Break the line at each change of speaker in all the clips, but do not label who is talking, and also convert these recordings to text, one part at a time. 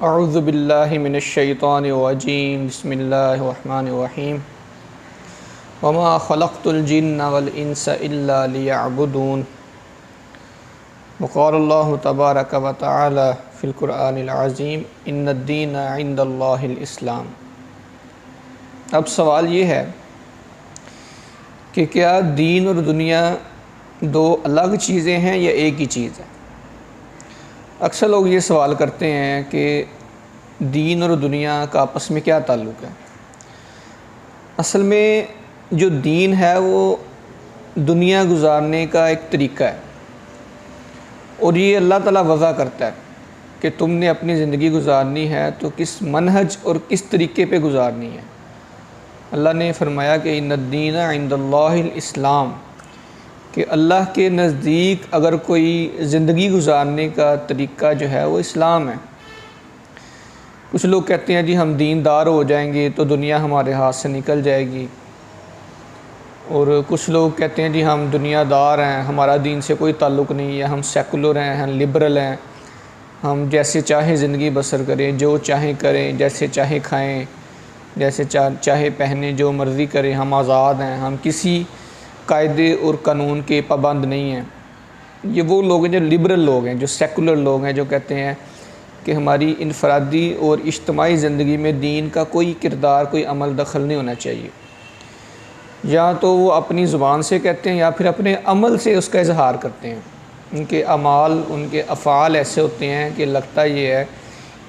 اعوذ باللہ من الشیطان الرجیم بسم اللہ الرحمن الرحیم وما خلقت الجن والانس الا لیعبدون وقال اللہ تبارک و تعالی فی القرآن العظیم ان الدین عند اللہ الاسلام۔ اب سوال یہ ہے کہ کیا دین اور دنیا دو الگ چیزیں ہیں یا ایک ہی چیز ہے؟ اکثر لوگ یہ سوال کرتے ہیں کہ دین اور دنیا کا آپس میں کیا تعلق ہے۔ اصل میں جو دین ہے وہ دنیا گزارنے کا ایک طریقہ ہے، اور یہ اللہ تعالیٰ وضع کرتا ہے کہ تم نے اپنی زندگی گزارنی ہے تو کس منہج اور کس طریقے پہ گزارنی ہے۔ اللہ نے فرمایا کہ ان الدین عند اللہ الاسلام، کہ اللہ کے نزدیک اگر کوئی زندگی گزارنے کا طریقہ جو ہے وہ اسلام ہے۔ کچھ لوگ کہتے ہیں جی ہم دیندار ہو جائیں گے تو دنیا ہمارے ہاتھ سے نکل جائے گی، اور کچھ لوگ کہتے ہیں جی ہم دنیا دار ہیں، ہمارا دین سے کوئی تعلق نہیں ہے، ہم سیکولر ہیں، ہم لبرل ہیں، ہم جیسے چاہیں زندگی بسر کریں، جو چاہیں کریں، جیسے چاہیں کھائیں، جیسے چاہے پہنیں، جو مرضی کریں، ہم آزاد ہیں، ہم کسی قاعدے اور قانون کے پابند نہیں ہیں۔ یہ وہ لوگ ہیں جو لبرل لوگ ہیں، جو سیکولر لوگ ہیں، جو کہتے ہیں کہ ہماری انفرادی اور اجتماعی زندگی میں دین کا کوئی کردار، کوئی عمل دخل نہیں ہونا چاہیے۔ یا تو وہ اپنی زبان سے کہتے ہیں یا پھر اپنے عمل سے اس کا اظہار کرتے ہیں۔ ان کے اعمال، ان کے افعال ایسے ہوتے ہیں کہ لگتا یہ ہے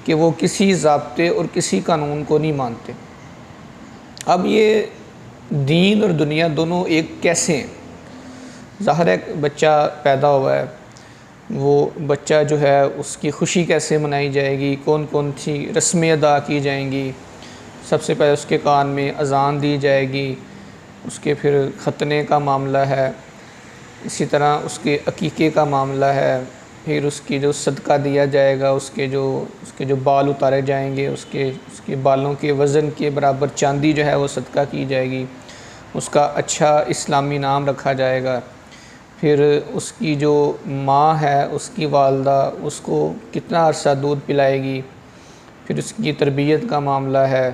کہ وہ کسی ضابطے اور کسی قانون کو نہیں مانتے۔ اب یہ دین اور دنیا دونوں ایک کیسے ہیں؟ ظاہر ہے بچہ پیدا ہوا ہے، وہ بچہ جو ہے اس کی خوشی کیسے منائی جائے گی، کون کون سی رسمیں ادا کی جائیں گی۔ سب سے پہلے اس کے کان میں اذان دی جائے گی، اس کے پھر ختنے کا معاملہ ہے، اسی طرح اس کے عقیقے کا معاملہ ہے، پھر اس کی جو صدقہ دیا جائے گا، اس کے جو بال اتارے جائیں گے، اس کے بالوں کے وزن کے برابر چاندی جو ہے وہ صدقہ کی جائے گی، اس کا اچھا اسلامی نام رکھا جائے گا۔ پھر اس کی جو ماں ہے، اس کی والدہ اس کو کتنا عرصہ دودھ پلائے گی، پھر اس کی تربیت کا معاملہ ہے۔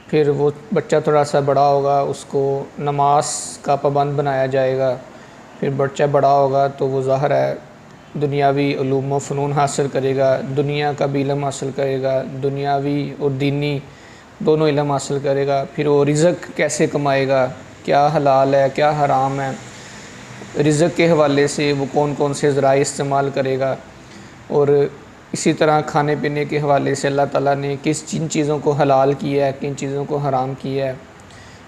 پھر وہ بچہ تھوڑا سا بڑا ہوگا، اس کو نماز کا پابند بنایا جائے گا۔ پھر بچہ بڑا ہوگا تو وہ ظاہر ہے دنیاوی علوم و فنون حاصل کرے گا، دنیا کا بھی علم حاصل کرے گا، دنیاوی اور دینی دونوں علم حاصل کرے گا۔ پھر وہ رزق کیسے کمائے گا، کیا حلال ہے کیا حرام ہے، رزق کے حوالے سے وہ کون کون سے ذرائع استعمال کرے گا، اور اسی طرح کھانے پینے کے حوالے سے اللہ تعالیٰ نے کن چیزوں کو حلال کیا ہے، کن چیزوں کو حرام کیا ہے،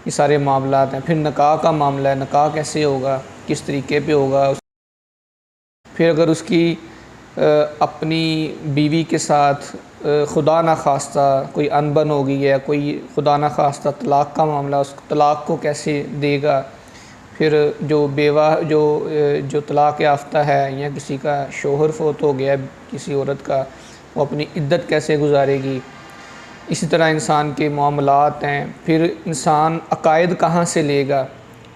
یہ سارے معاملات ہیں۔ پھر نکاح کا معاملہ ہے، نکاح کیسے ہوگا، کس طریقے پہ ہوگا۔ پھر اگر اس کی اپنی بیوی کے ساتھ خدا نخواستہ کوئی انبن ہو گئی ہے، کوئی خدا نخواستہ طلاق کا معاملہ، اس طلاق کو کیسے دے گا۔ پھر جو بیوہ جو طلاق یافتہ ہے یا کسی کا شوہر فوت ہو گیا ہے کسی عورت کا، وہ اپنی عدت کیسے گزارے گی۔ اسی طرح انسان کے معاملات ہیں۔ پھر انسان عقائد کہاں سے لے گا،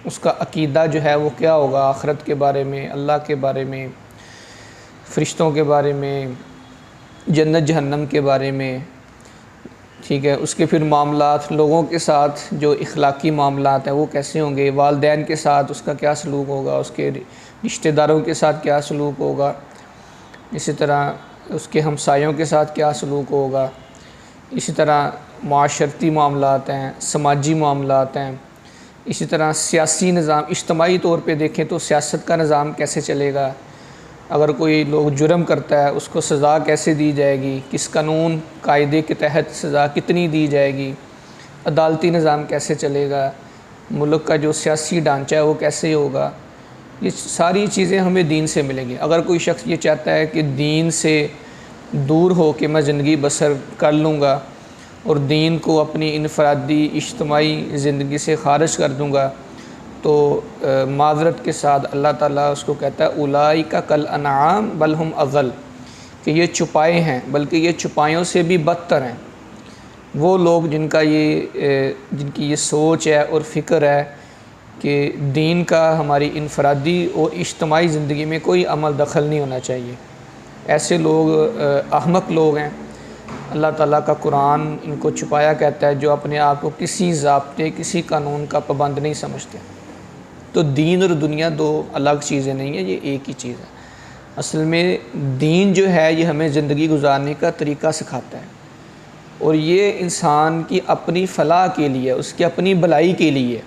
اس کا عقیدہ جو ہے وہ کیا ہوگا، آخرت کے بارے میں، اللہ کے بارے میں، فرشتوں کے بارے میں، جنت جہنم کے بارے میں، ٹھیک ہے۔ اس کے پھر معاملات لوگوں کے ساتھ جو اخلاقی معاملات ہیں وہ کیسے ہوں گے، والدین کے ساتھ اس کا کیا سلوک ہوگا، اس کے رشتہ داروں کے ساتھ کیا سلوک ہوگا، اسی طرح اس کے ہمسایوں کے ساتھ کیا سلوک ہوگا، اسی طرح معاشرتی معاملات ہیں، سماجی معاملات ہیں، اسی طرح سیاسی نظام، اجتماعی طور پہ دیکھیں تو سیاست کا نظام کیسے چلے گا۔ اگر کوئی لوگ جرم کرتا ہے اس کو سزا کیسے دی جائے گی، کس قانون قاعدے کے تحت سزا کتنی دی جائے گی، عدالتی نظام کیسے چلے گا، ملک کا جو سیاسی ڈھانچہ ہے وہ کیسے ہوگا۔ یہ ساری چیزیں ہمیں دین سے ملیں گی۔ اگر کوئی شخص یہ چاہتا ہے کہ دین سے دور ہو کے میں زندگی بسر کر لوں گا اور دین کو اپنی انفرادی اجتماعی زندگی سے خارج کر دوں گا، تو معذرت کے ساتھ اللہ تعالیٰ اس کو کہتا ہے اولئک کالانعام بل ہم اضل، کہ یہ چھپائے ہیں بلکہ یہ چھپایوں سے بھی بدتر ہیں۔ وہ لوگ جن کی یہ سوچ ہے اور فکر ہے کہ دین کا ہماری انفرادی اور اجتماعی زندگی میں کوئی عمل دخل نہیں ہونا چاہیے، ایسے لوگ احمق لوگ ہیں۔ اللہ تعالیٰ کا قرآن ان کو چھپایا کہتا ہے، جو اپنے آپ کو کسی ضابطے کسی قانون کا پابند نہیں سمجھتے۔ تو دین اور دنیا دو الگ چیزیں نہیں ہیں، یہ ایک ہی چیز ہے۔ اصل میں دین جو ہے یہ ہمیں زندگی گزارنے کا طریقہ سکھاتا ہے، اور یہ انسان کی اپنی فلاح کے لیے، اس کی اپنی بھلائی کے لیے،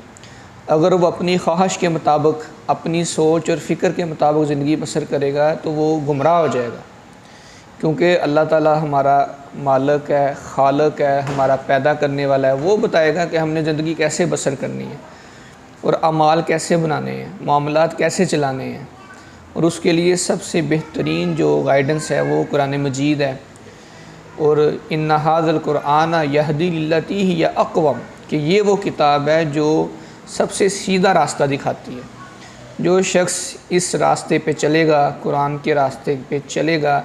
اگر وہ اپنی خواہش کے مطابق، اپنی سوچ اور فکر کے مطابق زندگی بسر کرے گا تو وہ گمراہ ہو جائے گا، کیونکہ اللہ تعالیٰ ہمارا مالک ہے، خالق ہے، ہمارا پیدا کرنے والا ہے۔ وہ بتائے گا کہ ہم نے زندگی کیسے بسر کرنی ہے، اور اعمال کیسے بنانے ہیں، معاملات کیسے چلانے ہیں، اور اس کے لیے سب سے بہترین جو گائیڈنس ہے وہ قرآن مجید ہے۔ اور ان ھذا القرآن یہدی للتی ہی اقوم، کہ یہ وہ کتاب ہے جو سب سے سیدھا راستہ دکھاتی ہے۔ جو شخص اس راستے پہ چلے گا، قرآن کے راستے پہ چلے گا،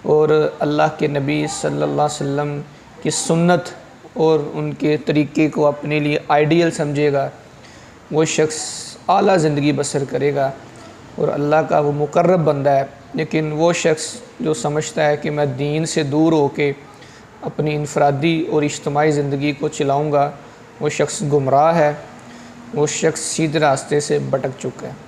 اور اللہ کے نبی صلی اللہ علیہ وسلم کی سنت اور ان کے طریقے کو اپنے لیے آئیڈیل سمجھے گا، وہ شخص اعلیٰ زندگی بسر کرے گا اور اللہ کا وہ مقرب بندہ ہے۔ لیکن وہ شخص جو سمجھتا ہے کہ میں دین سے دور ہو کے اپنی انفرادی اور اجتماعی زندگی کو چلاؤں گا، وہ شخص گمراہ ہے، وہ شخص سیدھے راستے سے بھٹک چکا ہے۔